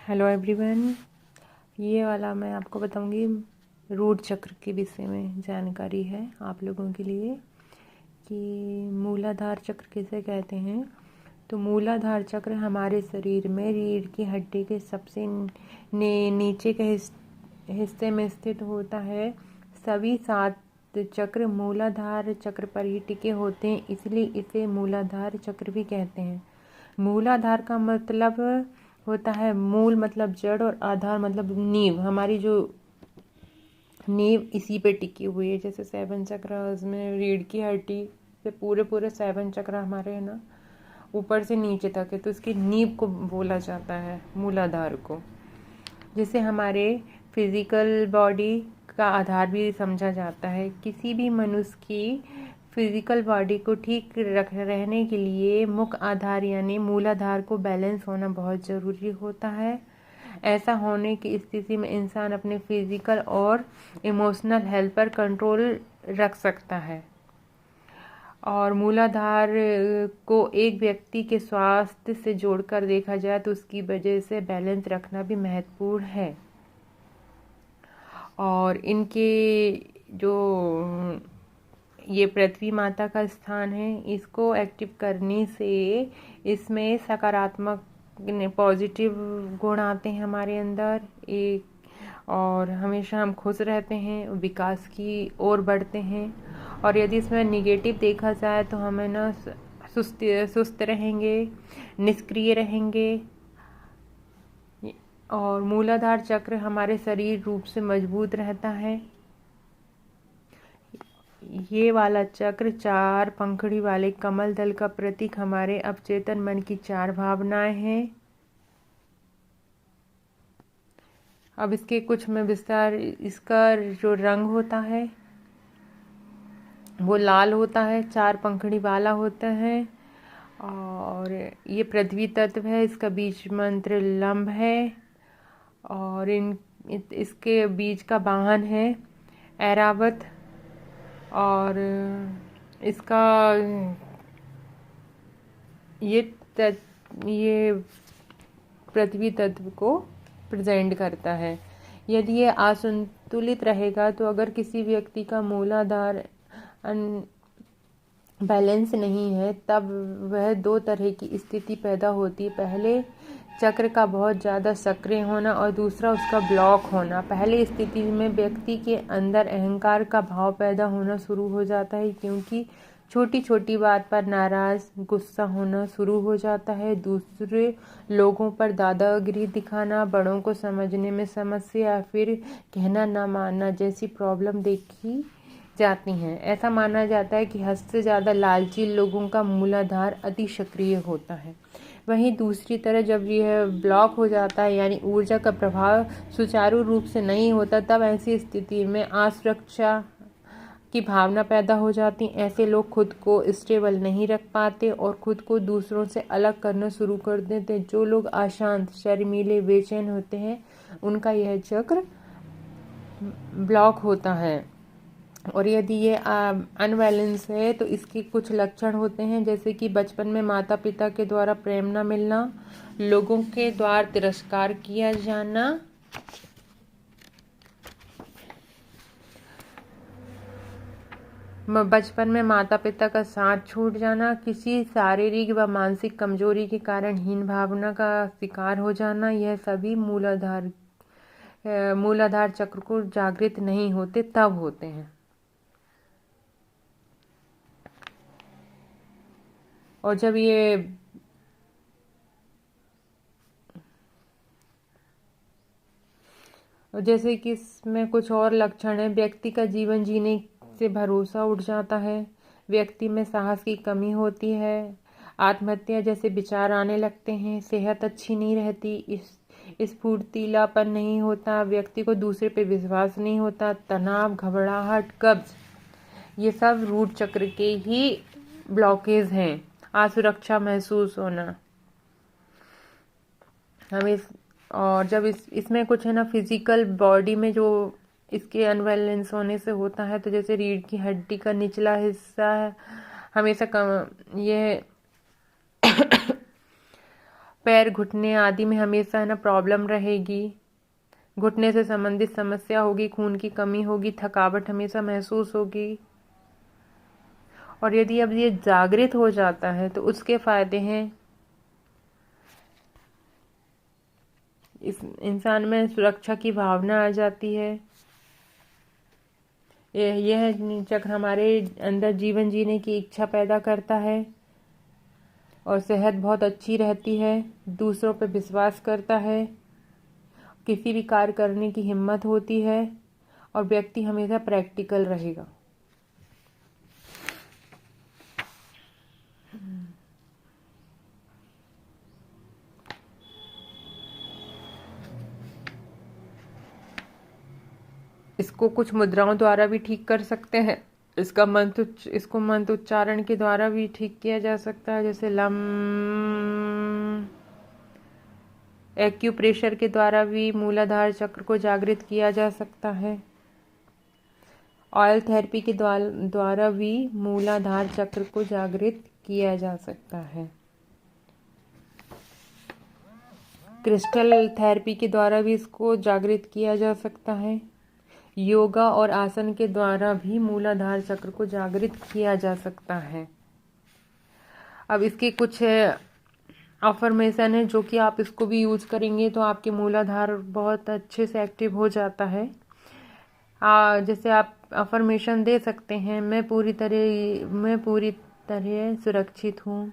Hello everyone, ये वाला मैं आपको बताऊंगी रूट चक्र के विषय में जानकारी है आप लोगों के लिए कि मूलाधार चक्र किसे कहते हैं। तो मूलाधार चक्र हमारे शरीर में रीढ़ की हड्डी के सबसे नीचे के हिस्से में स्थित होता है। सभी 7 चक्र मूलाधार चक्र पर ही टिके होते हैं, इसलिए इसे मूलाधार चक्र भी कहते हैं। मूलाधार का मतलब होता है मूल मतलब जड़ और आधार मतलब नींव। हमारी जो नींव इसी पे टिकी हुई है। जैसे 7 चक्र उसमें रीढ़ की हड्डी से पूरे 7 चक्र हमारे है ना ऊपर से नीचे तक है, तो इसकी नींव को बोला जाता है मूलाधार को, जिसे हमारे फिजिकल बॉडी का आधार भी समझा जाता है। किसी भी मनुष्य की फिजिकल बॉडी को ठीक रहने के लिए मुख्य आधार यानी मूलाधार को बैलेंस होना बहुत ज़रूरी होता है। ऐसा होने की स्थिति में इंसान अपने फिजिकल और इमोशनल हेल्थ पर कंट्रोल रख सकता है। और मूलाधार को एक व्यक्ति के स्वास्थ्य से जोड़कर देखा जाए तो उसकी वजह से बैलेंस रखना भी महत्वपूर्ण है। और इनके जो ये पृथ्वी माता का स्थान है, इसको एक्टिव करने से इसमें सकारात्मक पॉजिटिव गुण आते हैं हमारे अंदर और हमेशा हम खुश रहते हैं, विकास की ओर बढ़ते हैं। और यदि इसमें निगेटिव देखा जाए तो हमें ना सुस्त रहेंगे, निष्क्रिय रहेंगे। और मूलाधार चक्र हमारे शरीर रूप से मजबूत रहता है। ये वाला चक्र 4 पंखुड़ी वाले कमल दल का प्रतीक हमारे अवचेतन मन की 4 भावनाएं हैं। अब इसके कुछ में विस्तार, इसका जो रंग होता है वो लाल होता है, 4 पंखुड़ी वाला होता है। और ये पृथ्वी तत्व है, इसका बीज मंत्र लंब है। और इसके बीज का वाहन है ऐरावत। और इसका ये पृथ्वी तत्व को प्रेजेंट करता है। यदि ये असंतुलित रहेगा तो अगर किसी व्यक्ति का मूलाधार बैलेंस नहीं है तब वह 2 तरह की स्थिति पैदा होती है। पहले चक्र का बहुत ज़्यादा सक्रिय होना और दूसरा उसका ब्लॉक होना। पहली स्थिति में व्यक्ति के अंदर अहंकार का भाव पैदा होना शुरू हो जाता है, क्योंकि छोटी छोटी बात पर नाराज गुस्सा होना शुरू हो जाता है। दूसरे लोगों पर दादागिरी दिखाना, बड़ों को समझने में समस्या या फिर कहना ना मानना जैसी प्रॉब्लम देखी जाती हैं। ऐसा माना जाता है कि हद से ज़्यादा लालची लोगों का मूलाधार अति सक्रिय होता है। वहीं दूसरी तरह जब यह ब्लॉक हो जाता है यानी ऊर्जा का प्रभाव सुचारू रूप से नहीं होता, तब ऐसी स्थिति में असुरक्षा की भावना पैदा हो जाती। ऐसे लोग खुद को स्टेबल नहीं रख पाते और खुद को दूसरों से अलग करना शुरू कर देते। जो लोग अशांत, शर्मीले, बेचैन होते हैं उनका यह चक्र ब्लॉक होता है। और यदि ये अनबैलेंस है तो इसके कुछ लक्षण होते हैं, जैसे कि बचपन में माता पिता के द्वारा प्रेम न मिलना, लोगों के द्वारा तिरस्कार किया जाना, बचपन में माता पिता का साथ छूट जाना, किसी शारीरिक व मानसिक कमजोरी के कारण हीन भावना का शिकार हो जाना, यह सभी मूलाधार चक्र को जागृत नहीं होते तब होते हैं। और जब ये जैसे कि इसमें कुछ और लक्षण है, व्यक्ति का जीवन जीने से भरोसा उठ जाता है, व्यक्ति में साहस की कमी होती है, आत्महत्या जैसे विचार आने लगते हैं, सेहत अच्छी नहीं रहती, स्फूर्तिलापन नहीं होता, व्यक्ति को दूसरे पे विश्वास नहीं होता, तनाव, घबराहट, कब्ज, ये सब रूट चक्र के ही ब्लॉकेज हैं। असुरक्षा महसूस होना हमें। और जब इसमें कुछ है ना फिजिकल बॉडी में जो इसके अनबैलेंस होने से होता है, तो जैसे रीढ़ की हड्डी का निचला हिस्सा है हमेशा ये पैर घुटने आदि में हमेशा है ना प्रॉब्लम रहेगी, घुटने से संबंधित समस्या होगी, खून की कमी होगी, थकावट हमेशा महसूस होगी। और यदि अब ये जागृत हो जाता है तो उसके फायदे हैं, इस इंसान में सुरक्षा की भावना आ जाती है। यह चक्र हमारे अंदर जीवन जीने की इच्छा पैदा करता है और सेहत बहुत अच्छी रहती है, दूसरों पर विश्वास करता है, किसी भी कार्य करने की हिम्मत होती है और व्यक्ति हमेशा प्रैक्टिकल रहेगा। इसको कुछ मुद्राओं द्वारा भी ठीक कर सकते हैं। इसको मंत्र उच्चारण के द्वारा भी ठीक किया जा सकता है, जैसे लम। एक्यूप्रेशर के द्वारा भी मूलाधार चक्र को जागृत किया जा सकता है। ऑयल थेरेपी के द्वारा भी मूलाधार चक्र को जागृत किया जा सकता है। क्रिस्टल थेरेपी के द्वारा भी इसको जागृत किया जा सकता है। योगा और आसन के द्वारा भी मूलाधार चक्र को जागृत किया जा सकता है। अब इसके कुछ अफर्मेशन है जो कि आप इसको भी यूज करेंगे तो आपके मूलाधार बहुत अच्छे से एक्टिव हो जाता है। जैसे आप अफर्मेशन दे सकते हैं, मैं पूरी तरह सुरक्षित हूँ,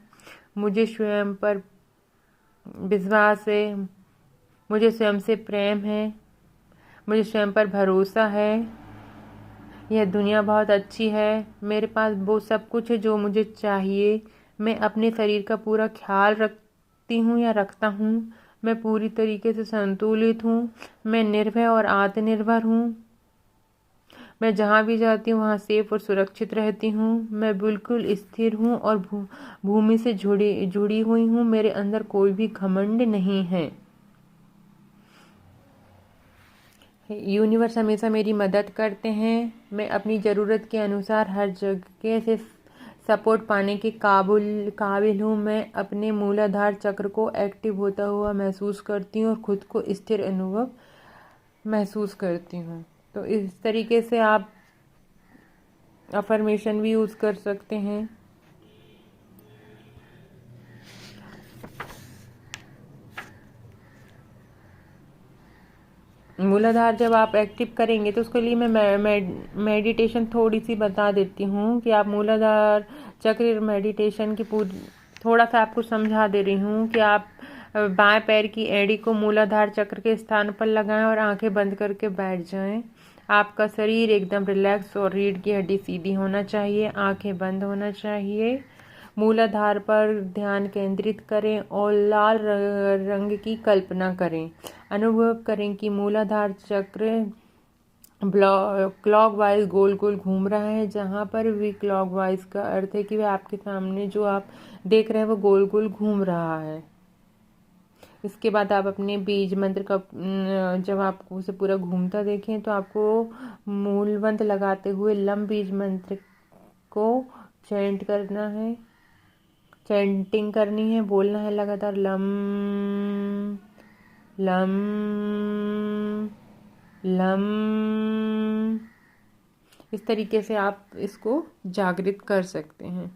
मुझे स्वयं पर विश्वास है, मुझे स्वयं से प्रेम है, मुझे स्वयं पर भरोसा है, यह दुनिया बहुत अच्छी है, मेरे पास वो सब कुछ है जो मुझे चाहिए, मैं अपने शरीर का पूरा ख्याल रखती हूँ या रखता हूँ, मैं पूरी तरीके से संतुलित हूँ, मैं निर्भय और आत्मनिर्भर हूँ, मैं जहाँ भी जाती हूँ वहाँ सेफ और सुरक्षित रहती हूँ, मैं बिल्कुल स्थिर हूँ और भूमि से जुड़ी हुई हूँ, मेरे अंदर कोई भी घमंड नहीं है। यूनिवर्स हमेशा मेरी मदद करते हैं, मैं अपनी ज़रूरत के अनुसार हर जगह से सपोर्ट पाने के काबिल हूँ, मैं अपने मूलाधार चक्र को एक्टिव होता हुआ महसूस करती हूँ और खुद को स्थिर अनुभव महसूस करती हूँ। तो इस तरीके से आप अफर्मेशन भी यूज़ कर सकते हैं। मूलाधार जब आप एक्टिव करेंगे तो उसके लिए मैं मेडिटेशन थोड़ी सी बता देती हूँ कि आप मूलाधार चक्र मेडिटेशन की थोड़ा सा आपको समझा दे रही हूँ कि आप बाएं पैर की एड़ी को मूलाधार चक्र के स्थान पर लगाएं और आंखें बंद करके बैठ जाएं। आपका शरीर एकदम रिलैक्स और रीढ़ की हड्डी सीधी होना चाहिए, आंखें बंद होना चाहिए। मूलाधार पर ध्यान केंद्रित करें और लाल रंग की कल्पना करें। अनुभव करें कि मूलाधार चक्र क्लॉकवाइज गोल गोल घूम रहा है, जहाँ पर भी क्लॉकवाइज का अर्थ है कि वह आपके सामने जो आप देख रहे हैं वो गोल गोल घूम रहा है। इसके बाद आप अपने बीज मंत्र का जब आप उसे पूरा घूमता देखें तो आपको मूल मंत्र लगाते हुए लम बीज मंत्र को चैंट करना है, चैंटिंग करनी है, बोलना है लगातार लम लम लम। इस तरीके से आप इसको जागृत कर सकते हैं।